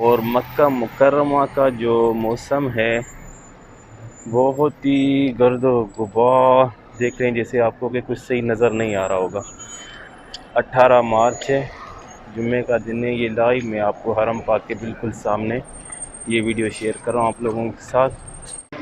और मक्का मुकर्रमा का जो मौसम है बहुत ही गर्दो गुबार देख रहे हैं, जैसे आपको कि कुछ सही नज़र नहीं आ रहा होगा। 18 मार्च है, जुम्मे का दिन है। ये लाइव मैं आपको हरम पाक के बिल्कुल सामने ये वीडियो शेयर कर रहा हूँ आप लोगों के साथ।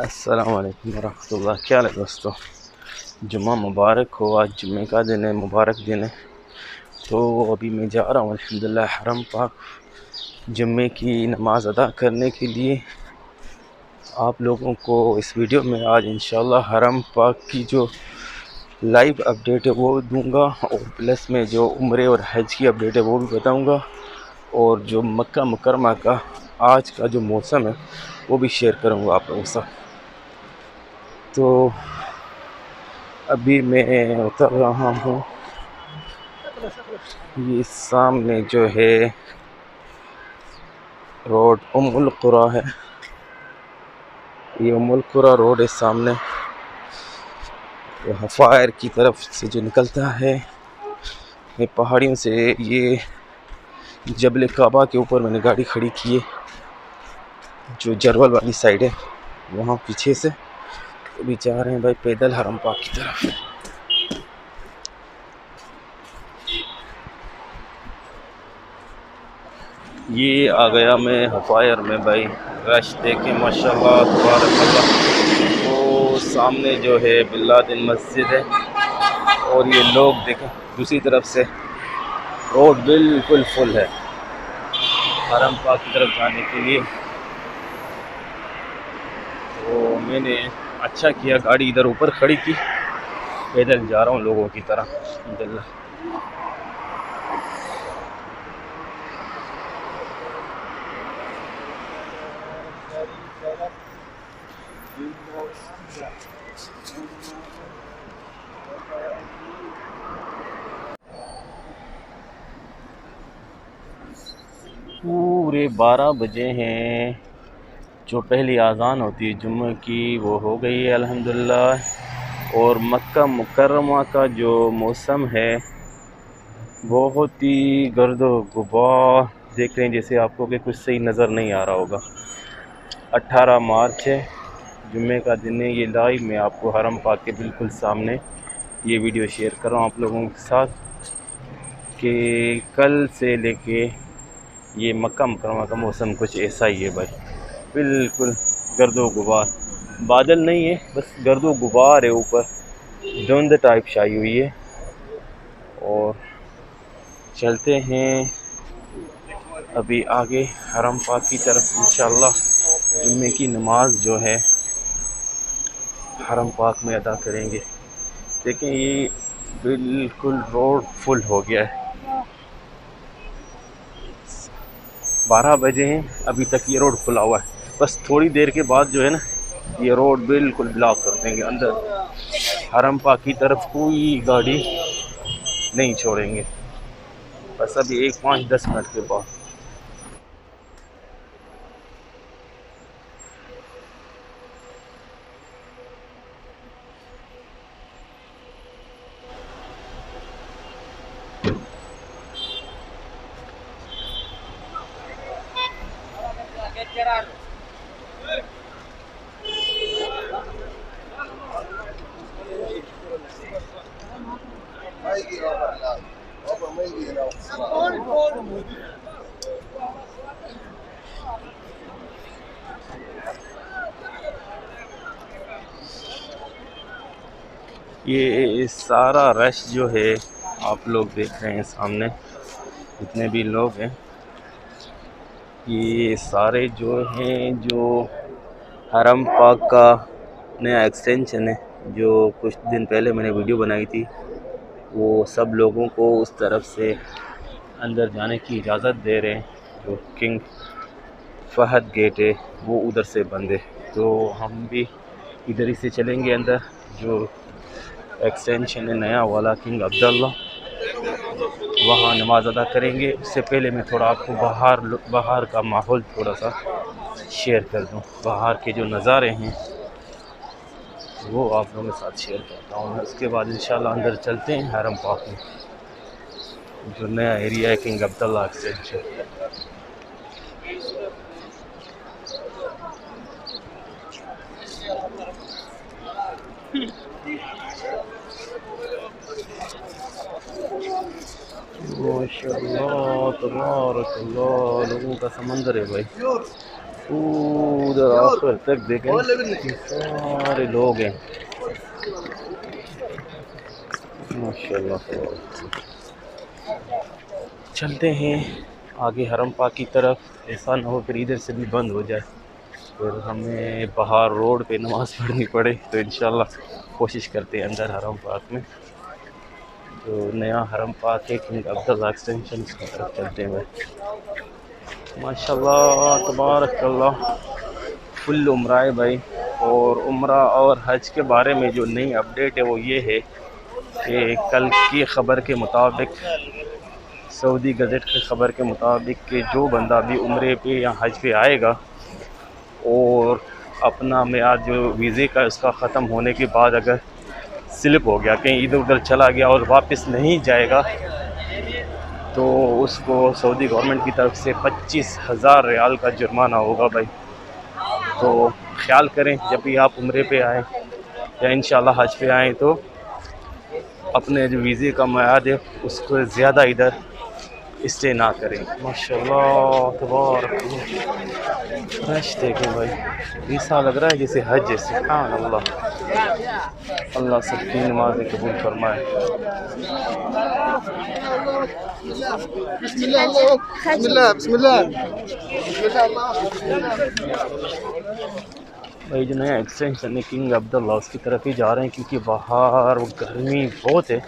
अस्सलाम वालेकुम वरहमतुल्लाह। क्या है दोस्तों, जुम्मा मुबारक हो। आज जुम्मे का दिन है, मुबारक दिन है। तो अभी मैं जा रहा हूँ अल्हम्दुलिल्लाह हरम पाक जुम्मे की नमाज़ अदा करने के लिए। आप लोगों को इस वीडियो में आज इंशाल्लाह हरम पाक की जो लाइव अपडेट है वो दूंगा, और प्लस में जो उम्रे और हज की अपडेट है वो भी बताऊंगा, और जो मक्का मुकरमा का आज का जो मौसम है वो भी शेयर करूंगा आप लोगों के साथ। तो अभी मैं उतर रहा हूँ। ये सामने जो है रोड उम्मुल कुरा है, ये उम्मुल कुरा रोड है सामने। हफायर की तरफ से जो निकलता है ये पहाड़ियों से, ये जबल काबा के ऊपर मैंने गाड़ी खड़ी की है, जो जरवल वाली साइड है वहाँ पीछे से। अभी जा रहे हैं भाई पैदल हरम पाक की तरफ। ये आ गया मैं हफायर में भाई। रश देखे माशाल्लाह तबारक। वो सामने जो है बिल्लादिन मस्जिद है, और ये लोग देखें दूसरी तरफ से रोड बिल्कुल फुल है हरम पाक की तरफ जाने के लिए। तो मैंने अच्छा किया गाड़ी इधर ऊपर खड़ी की, पैदल जा रहा हूँ लोगों की तरह अल्हम्दुलिल्लाह। पूरे 12 बजे हैं, जो पहली आज़ान होती है जुम्मे की वो हो गई है अल्हम्दुलिल्लाह। और मक्का मुकर्रमा का जो मौसम है बहुत ही गर्दो गुबार देख रहे हैं, जैसे आपको कि कुछ सही नज़र नहीं आ रहा होगा। 18 मार्च है, जुम्मे का दिन है। ये लाइव मैं आपको हरम पाक के बिल्कुल सामने ये वीडियो शेयर कर रहा हूँ आप लोगों के साथ कि कल से लेके ये मक्का मुकर्रमा का मौसम कुछ ऐसा ही है भाई। बिल्कुल गर्दो गुबार, बादल नहीं है, बस गर्दो गुबार है, ऊपर धुंध टाइप छाई हुई है। और चलते हैं अभी आगे हरम पाक की तरफ। इंशाअल्लाह जुम्मे की नमाज जो है हरम पाक में अदा करेंगे। देखें ये बिल्कुल रोड फुल हो गया है। 12 बजे हैं, अभी तक ये रोड खुला हुआ है। बस थोड़ी देर के बाद जो है ना ये रोड बिल्कुल ब्लॉक कर देंगे, अंदर हरम पाक की तरफ कोई गाड़ी नहीं छोड़ेंगे। बस अभी 1-5-10 मिनट के बाद। ये सारा रश जो है आप लोग देख रहे हैं सामने, जितने भी लोग हैं ये सारे जो हैं, जो हरम पाक का नया एक्सटेंशन है, जो कुछ दिन पहले मैंने वीडियो बनाई थी, वो सब लोगों को उस तरफ से अंदर जाने की इजाज़त दे रहे हैं। जो किंग फहद गेट है वो उधर से बंद है, तो हम भी इधर ही से चलेंगे अंदर। जो एक्सटेंशन है नया वाला किंग अब्दुल्ला, वहाँ नमाज़ अदा करेंगे। उससे पहले मैं थोड़ा आपको बाहर का माहौल थोड़ा सा शेयर कर दूँ। बाहर के जो नज़ारे हैं वो आप लोगों के साथ शेयर करता हूँ। उसके बाद इंशाल्लाह अंदर चलते हैं हरम पाक में, जो नया एरिया है किंग अब्दुल्ला एक्सटेंशन। माशाअल्लाह तबारकल्लाह, लोगों का समंदर है भाई। उधर आखिर तक देखें सारे लोग हैं माशाअल्लाह। चलते हैं आगे हरम पाक की तरफ। ऐसा ना हो फिर इधर से भी बंद हो जाए, फिर हमें बाहर रोड पे नमाज़ पढ़नी पड़े। तो इंशाल्लाह कोशिश करते हैं अंदर हरम पाक में, जो नया हरम पाक है किंग अब्दुल्ला एक्सटेंशन, की तरफ चलते हैं। माशाल्लाह तबारकल्लाह, फुल उम्रा है भाई। और उम्रा और हज के बारे में जो नई अपडेट है वो ये है कि कल की ख़बर के मुताबिक, सऊदी गज़ट की ख़बर के मुताबिक, कि जो बंदा भी उम्रे पे या हज पे आएगा और अपना मियाद जो वीज़े का उसका ख़त्म होने के बाद अगर स्लिप हो गया, कहीं इधर उधर चला गया और वापस नहीं जाएगा, तो उसको सऊदी गवर्नमेंट की तरफ से 25,000 रियाल का जुर्माना होगा भाई। तो ख्याल करें जब भी आप उम्रे पे आएँ या इंशाल्लाह हज पे आएँ, तो अपने जो वीज़े का मियाद है उसको ज़्यादा इधर स्टे ना करें। माशाल्लाह तबारक, रश देखें भाई, ऐसा लग रहा है जैसे हज जैसे। हाँ अल्लाह, अल्लाह सबकी नमाज़ें कबूल फरमाए। भाई जो नया एक्सटेंशन है किंग अब्दुल्ला, उसकी तरफ ही जा रहे हैं, क्योंकि बाहर गर्मी बहुत है,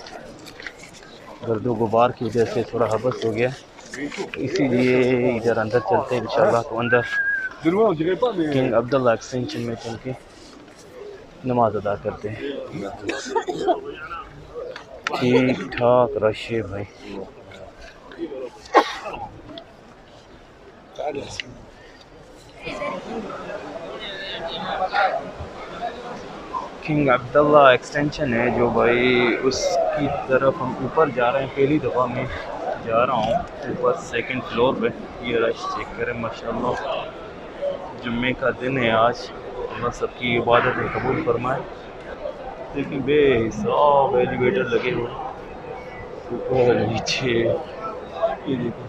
गर्दो गुबार की वजह से थोड़ा हबस हो गया, इसीलिए इधर अंदर चलते हैं इंशाल्लाह। तो अंदर किंग अब्दुल्ला एक्सटेंशन में चल के नमाज अदा करते हैं। ठीक ठाक रश है भाई। किंग अब्दुल्ला एक्सटेंशन है जो भाई, उसकी तरफ हम ऊपर जा रहे हैं। पहली दफ़ा मैं जा रहा हूँ ऊपर 2nd फ्लोर पे। ये रश चेक करें माशाल्लाह, जुम्मे का दिन है आज, अल्लाह सबकी इबादत कबूल फरमाए। लेकिन बेहिसाब एलिवेटर लगे हुए ऊपर नीचे, ये देखो।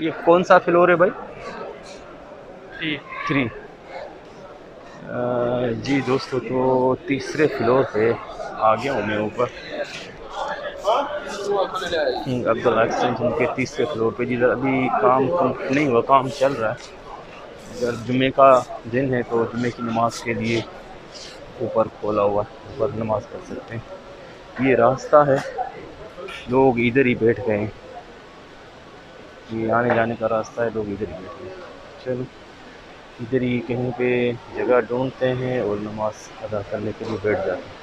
ये कौन सा फ्लोर है भाई? 3। जी दोस्तों, तो तीसरे फ्लोर पे आ गया हूँ मैं ऊपर, किंग अब्दुल्ला एक्सटेंशन के तीसरे फ्लोर पे, जिधर अभी काम नहीं हुआ, काम चल रहा है। अगर जुम्मे का दिन है तो जुम्मे की नमाज के लिए ऊपर खोला हुआ है, ऊपर नमाज पढ़ सकते हैं। ये रास्ता है, लोग इधर ही बैठ गए हैं, ये आने जाने का रास्ता है, लोग इधर ही बैठ गए। चलो इधर ही कहीं पे जगह ढूंढते हैं और नमाज अदा करने के लिए बैठ जाते हैं।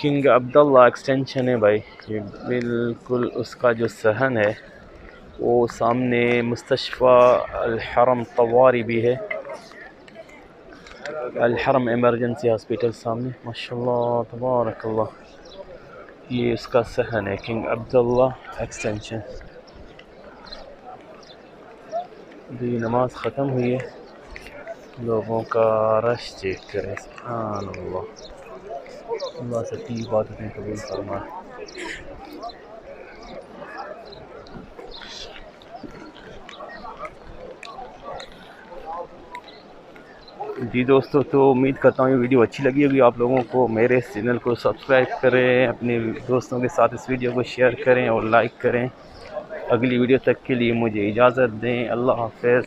किंग अब्दुल्ला एक्सटेंशन है भाई, ये बिल्कुल उसका जो सहन है वो सामने मुस्तशफ़ा अल-हरम तवारी भी है, अल-हरम इमरजेंसी हॉस्पिटल सामने। माशाल्लाह तबारकल्लाह, ये उसका सहन है किंग अब्दुल्ला एक्सटेंशन। अभी नमाज ख़त्म हुई है, लोगों का रश चेक करें। सुभान अल्लाह, अल्लाह सच्ची इबादतें कबूल फरमाए। जी दोस्तों, तो उम्मीद करता हूँ ये वीडियो अच्छी लगी होगी आप लोगों को। मेरे इस चैनल को सब्सक्राइब करें, अपने दोस्तों के साथ इस वीडियो को शेयर करें और लाइक करें। अगली वीडियो तक के लिए मुझे इजाज़त दें। अल्लाह हाफ़िज़।